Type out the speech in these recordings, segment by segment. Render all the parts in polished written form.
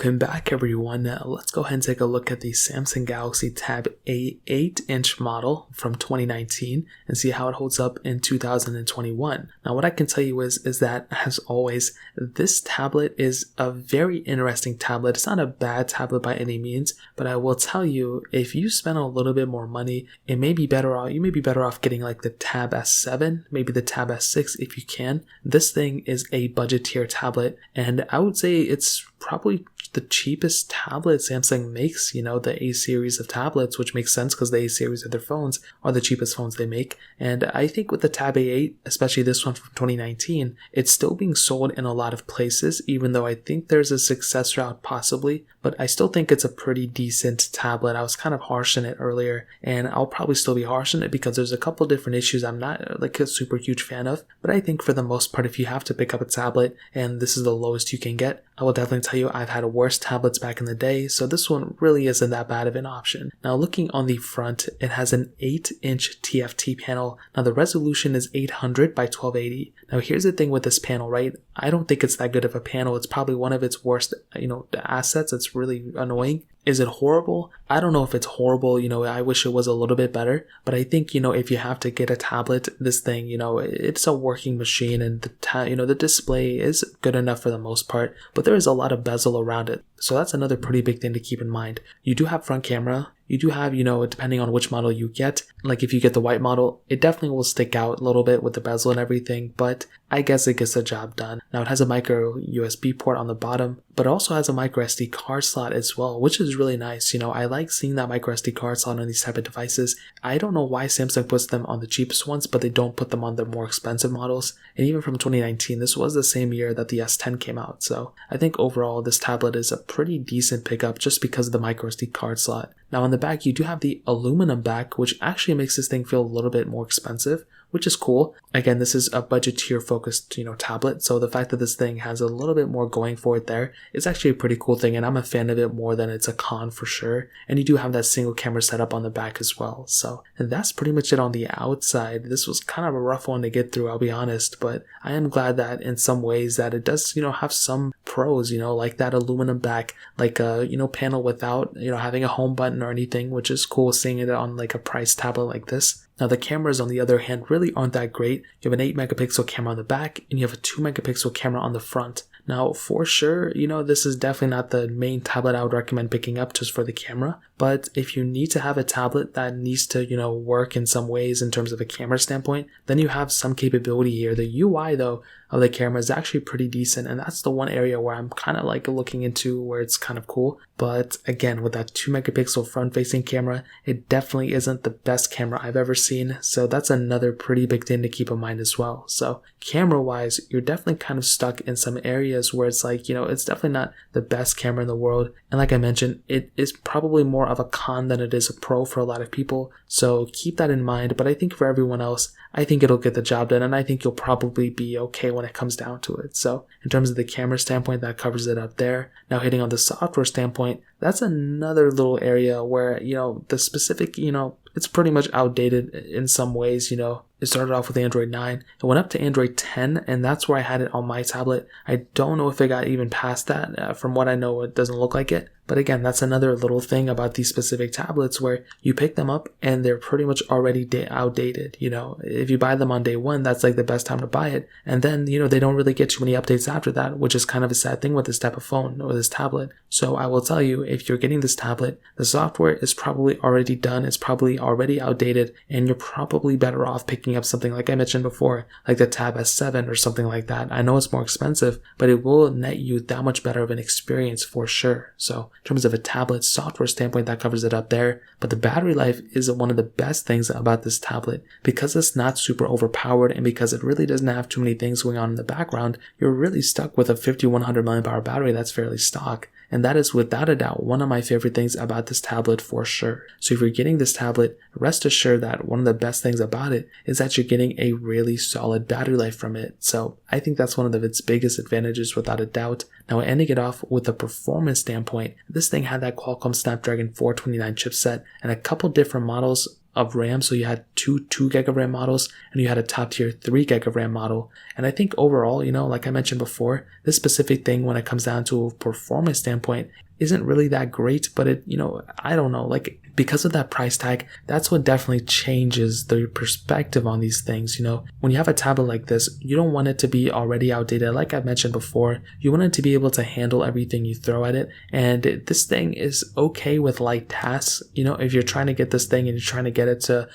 Welcome back everyone. Let's go ahead and take a look at the Samsung Galaxy Tab A 8-inch model from 2019 and see how it holds up in 2021. Now what I can tell you is that, as always, this tablet is a very interesting tablet. It's not a bad tablet by any means, but I will tell you, if you spend a little bit more money, you may be better off getting like the Tab S7, maybe the Tab S6 if you can. This thing is a budget tier tablet, and I would say it's probably the cheapest tablet Samsung makes. The A series of tablets, which makes sense because the A series of their phones are the cheapest phones they make. And I think with the Tab A8, especially this one from 2019, it's still being sold in a lot of places, even though I think there's a successor out possibly, but I still think it's a pretty decent tablet. I was kind of harsh on it earlier, and I'll probably still be harsh on it because there's a couple different issues I'm not like a super huge fan of. But I think for the most part, if you have to pick up a tablet and this is the lowest you can get, I will definitely tell you I've had worse tablets back in the day, so this one really isn't that bad of an option. Now looking on the front, it has an 8-inch TFT panel. Now the resolution is 800 by 1280. Now here's the thing with this panel, right? I don't think it's that good of a panel. It's probably one of its worst, assets. It's really annoying. Is it horrible? I don't know if it's horrible. I wish it was a little bit better, but I think, if you have to get a tablet, this thing, it's a working machine, and the display is good enough for the most part, but there is a lot of bezel around it. So that's another pretty big thing to keep in mind. You do have front camera. You do have, depending on which model you get, like if you get the white model, it definitely will stick out a little bit with the bezel and everything, but I guess it gets the job done. Now it has a micro USB port on the bottom, but it also has a micro SD card slot as well, which is really nice. I like seeing that micro SD card slot on these type of devices. I don't know why Samsung puts them on the cheapest ones, but they don't put them on the more expensive models. And even from 2019, this was the same year that the S10 came out. So I think overall this tablet is a pretty decent pickup just because of the micro SD card slot. Now on the back, you do have the aluminum back, which actually makes this thing feel a little bit more expensive, which is cool. Again, this is a budget tier focused, tablet. So the fact that this thing has a little bit more going for it there is actually a pretty cool thing. And I'm a fan of it more than it's a con for sure. And you do have that single camera setup on the back as well. So, and that's pretty much it on the outside. This was kind of a rough one to get through, I'll be honest, but I am glad that in some ways that it does, have some pros, like that aluminum back, like a, panel without, having a home button or anything, which is cool seeing it on like a price tablet like this. Now the cameras on the other hand really aren't that great. You have an 8 megapixel camera on the back and you have a 2 megapixel camera on the front. Now for sure, this is definitely not the main tablet I would recommend picking up just for the camera, but if you need to have a tablet that needs to, work in some ways in terms of a camera standpoint, then you have some capability here. The UI though of the camera is actually pretty decent, and that's the one area where I'm kind of like looking into where it's kind of cool. But again, with that 2 megapixel front facing camera, it definitely isn't the best camera I've ever seen, so that's another pretty big thing to keep in mind as well. So camera wise, you're definitely kind of stuck in some areas where it's like, it's definitely not the best camera in the world, and like I mentioned, it is probably more of a con than it is a pro for a lot of people, so keep that in mind. But I think for everyone else, I think it'll get the job done, and I think you'll probably be okay when it comes down to it. So in terms of the camera standpoint, that covers it up there. Now hitting on the software standpoint, that's another little area where, the specific, it's pretty much outdated in some ways. It started off with Android 9, it went up to Android 10, and that's where I had it on my tablet. I don't know if it got even past that. From what I know, it doesn't look like it. But again, that's another little thing about these specific tablets where you pick them up and they're pretty much already outdated. If you buy them on day one, that's like the best time to buy it. And then, they don't really get too many updates after that, which is kind of a sad thing with this type of phone or this tablet. So I will tell you, if you're getting this tablet, the software is probably already done. It's probably already outdated, and you're probably better off picking up something like I mentioned before, like the Tab S7 or something like that. I know it's more expensive, but it will net you that much better of an experience for sure. So in terms of a tablet software standpoint, that covers it up there. But the battery life is one of the best things about this tablet. Because it's not super overpowered and because it really doesn't have too many things going on in the background, you're really stuck with a 5100 mAh battery that's fairly stock. And that is without a doubt one of my favorite things about this tablet for sure. So if you're getting this tablet, rest assured that one of the best things about it is that you're getting a really solid battery life from it. So I think that's one of its biggest advantages without a doubt. Now ending it off with a performance standpoint, this thing had that Qualcomm Snapdragon 429 chipset and a couple different models of RAM. So you had two 2 gig of RAM models, and you had a top tier 3 gig of RAM model. And I think overall, like I mentioned before, this specific thing when it comes down to a performance standpoint isn't really that great, but it, I don't know, like because of that price tag, that's what definitely changes the perspective on these things. When you have a tablet like this, you don't want it to be already outdated. Like I mentioned before, you want it to be able to handle everything you throw at it. And this thing is okay with light tasks. If you're trying to get this thing and you're trying to get it to,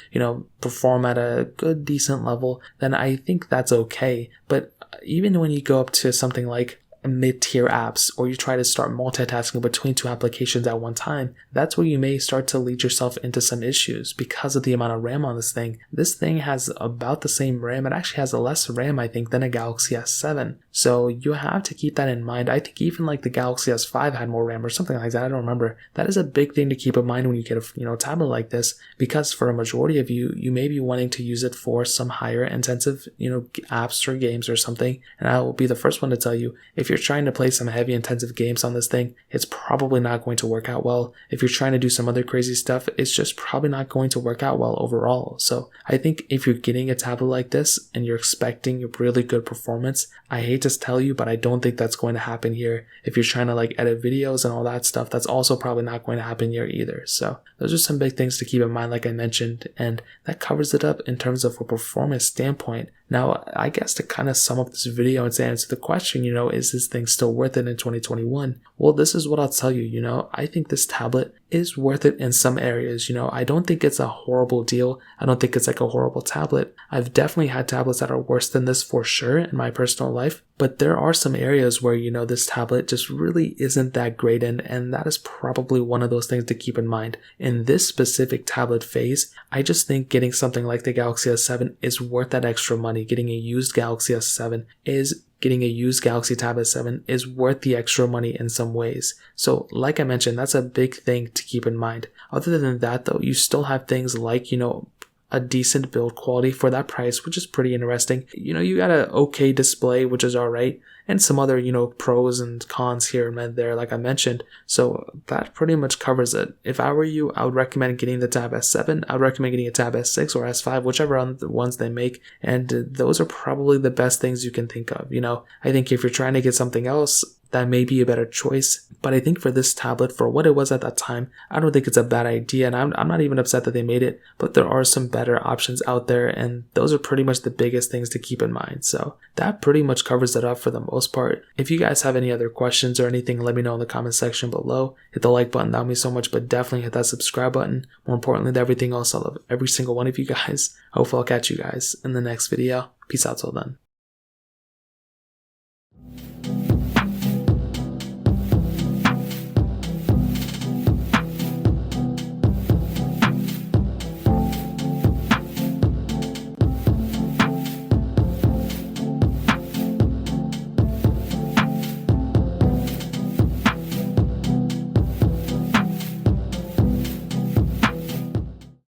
perform at a good, decent level, then I think that's okay. But even when you go up to something like mid-tier apps, or you try to start multitasking between 2 applications at one time, that's where you may start to lead yourself into some issues because of the amount of RAM on this thing. This thing has about the same RAM. It actually has less RAM, I think, than a Galaxy S7. So you have to keep that in mind. I think even like the Galaxy S5 had more RAM or something like that. I don't remember. That is a big thing to keep in mind when you get a tablet like this, because for a majority of you may be wanting to use it for some higher intensive, apps or games or something. And I will be the first one to tell you, if you're trying to play some heavy intensive games on this thing, it's probably not going to work out well. If you're trying to do some other crazy stuff, it's just probably not going to work out well overall. So I think if you're getting a tablet like this and you're expecting a really good performance, I hate to tell you, but I don't think that's going to happen here. If you're trying to like edit videos and all that stuff, that's also probably not going to happen here either. So those are some big things to keep in mind, like I mentioned, and that covers it up in terms of a performance standpoint. Now, I guess to kind of sum up this video and to answer the question, is this thing still worth it in 2021? Well, this is what I'll tell you, I think this tablet is worth it in some areas. I don't think it's a horrible deal. I don't think it's like a horrible tablet. I've definitely had tablets that are worse than this for sure in my personal life, but there are some areas where, this tablet just really isn't that great in, and that is probably one of those things to keep in mind. In this specific tablet phase, I just think getting something like the Galaxy S7 is worth that extra money. Getting a used Galaxy S7 getting a used Galaxy Tab S7 is worth the extra money in some ways. So like I mentioned, that's a big thing to keep in mind. Other than that though, you still have things like, a decent build quality for that price, which is pretty interesting. You got an okay display, which is alright, and some other, pros and cons here and there, like I mentioned. So that pretty much covers it. If I were you, I would recommend getting the Tab S7. I would recommend getting a Tab S6 or S5, whichever ones they make. And those are probably the best things you can think of. I think if you're trying to get something else, that may be a better choice. But I think for this tablet, for what it was at that time, I don't think it's a bad idea. And I'm not even upset that they made it, but there are some better options out there. And those are pretty much the biggest things to keep in mind. So that pretty much covers it up for the most part. If you guys have any other questions or anything, let me know in the comment section below. Hit the like button, that would mean so much, but definitely hit that subscribe button. More importantly than everything else, I love every single one of you guys. Hopefully I'll catch you guys in the next video. Peace out till then.